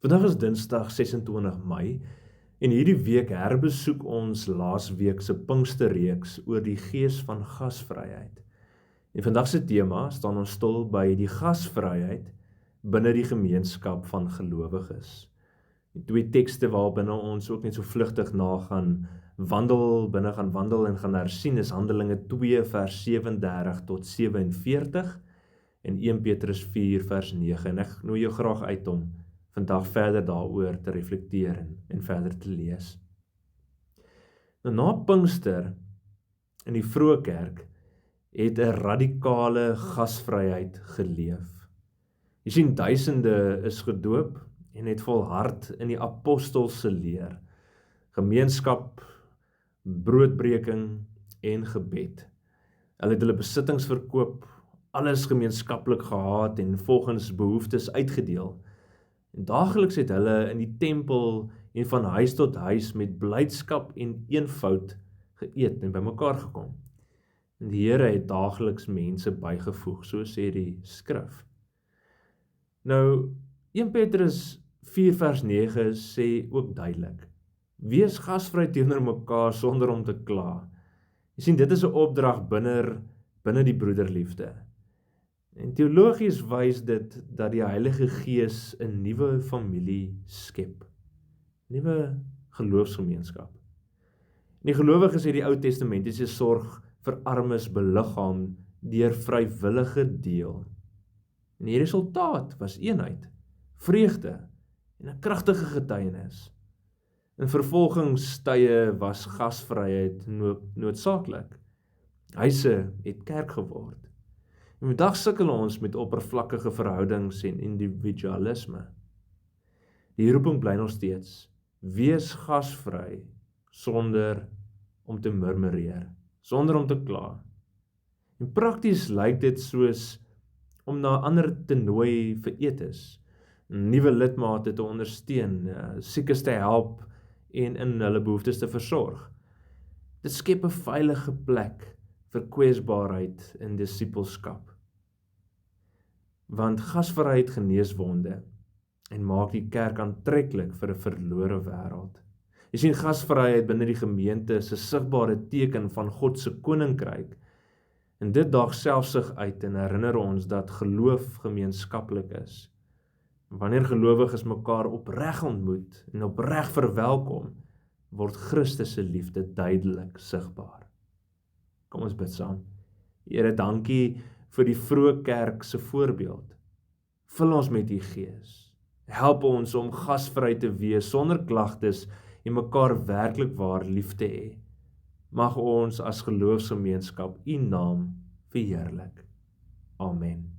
Vandag is Dinsdag 26 Mei en hierdie week herbesoek ons laasweek se Pinksterreeks oor die gees van gasvryheid. En vandag se tema staan ons stil by die gasvryheid binne die gemeenskap van gelowiges. Die twee tekste waarbinne ons ook net so vlugtig gaan wandel en gaan hersien is Handelinge 2 vers 37 tot 47 en 1 Petrus 4 vers 9 en ek nooi jou graag uit om vandag verder daaroor te reflekteer en verder te lees. Nou, na Pinkster in die vroeë kerk het 'n radikale gasvryheid geleef. Jy sien, duisende is gedoop en het volhard in die apostelse leer, gemeenskap, broodbreking en gebed. Hulle het hulle besittings verkoop, alles gemeenskaplik gehad en volgens behoeftes uitgedeel. En daagliks het hulle in die tempel en van huis tot huis met blydskap en eenvoud geëet en bymekaar gekom. En die Here het daagliks mense bygevoeg, so sê die skrif. Nou, 1 Petrus 4 vers 9 sê ook duidelik: wees gasvry teenoor mekaar sonder om te kla. Jy sien, dit is 'n opdrag binne die broederliefde. En teologies wys dit dat die Heilige Gees 'n nuwe familie skep, nuwe geloofsgemeenskap. En die gelowiges het die Ou Testamentiese sorg vir armes beliggaam deur vrywillige deel. En die resultaat was eenheid, vreugde en 'n kragtige getuienis. In vervolgingstye was gasvryheid noodsaaklik. Huise het kerk geword. En vandag sukkel ons met oppervlakkige verhoudings en individualisme. Die roeping bly nog steeds: wees gasvry sonder om te murmureer, sonder om te kla. En prakties lyk dit soos om na ander te nooi vir etes, nuwe lidmate te ondersteun, siekes te help en in hulle behoeftes te versorg. Dit skep 'n veilige plek vir kwesbaarheid in disippelskap. Want gasvryheid genees wonde en maak die kerk aantreklik vir 'n verlore wêreld. Jy sien, gasvryheid binne die gemeente is 'n sigbare teken van God se koninkryk. En dit daag selfsug uit en herinner ons dat geloof gemeenskaplik is. Wanneer gelowiges mekaar opreg ontmoet en opreg verwelkom, word Christus se liefde duidelik sigbaar. Kom ons bid saam. Here, dankie vir die vroeë kerk se voorbeeld. Vul ons met u Gees. Help ons om gasvry te wees sonder klagtes en mekaar werklik waar lief te hê. Mag ons as geloofsgemeenskap u naam verheerlik. Amen.